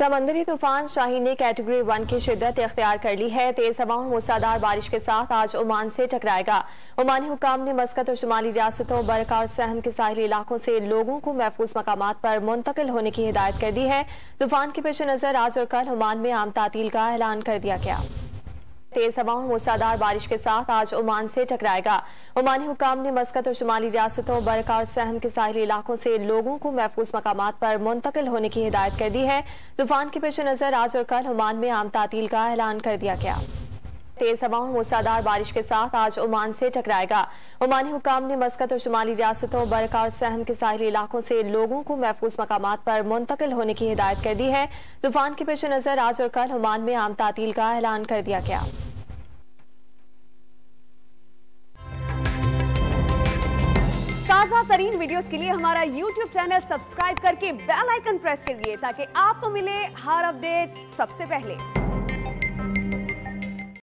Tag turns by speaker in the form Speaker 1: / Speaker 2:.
Speaker 1: समंदरी तूफान शाहीन ने कैटेगरी 1 की शिद्दत इख्तियार कर ली है। तेज हवाओं मूसलाधार बारिश के साथ आज ओमान से टकराएगा। ओमानी हुकाम ने मस्कत और शुमाली रियासतों बरका और सहम के साहिली इलाकों से लोगों को महफूज मकामात पर मुंतकिल होने की हिदायत कर दी है। तूफान के पेश नजर आज और कल ओमान में आम तातील का ऐलान कर दिया गया। तेज हवाओं मूसलाधार बारिश के साथ आज ओमान से टकराएगा। ओमानी हुकाम ने मस्कत और शुमाली रियासतों बरका और सहम के साहिली इलाकों से लोगों को महफूज मकामात पर मुंतकिल होने की हिदायत कर दी है। तूफान के पेश नजर आज और कल ओमान में आम तातील का ऐलान कर दिया गया। तेज हवाओं मूसलाधार बारिश के साथ आज ओमान से टकराएगा। ओमानी हुकाम ने मस्कत और शुमाली रियासतों बरका और सहम के साहिली इलाकों से लोगों को महफूज मकामात पर मुंतकिल होने की हिदायत कर दी है। तूफान के पेश नजर आज और कल ओमान में आम तातील का ऐलान कर दिया गया।
Speaker 2: ताज़ा तरीन वीडियोस के लिए हमारा YouTube चैनल सब्सक्राइब करके बेल आइकन प्रेस करिए ताकि आपको मिले हर अपडेट सबसे पहले।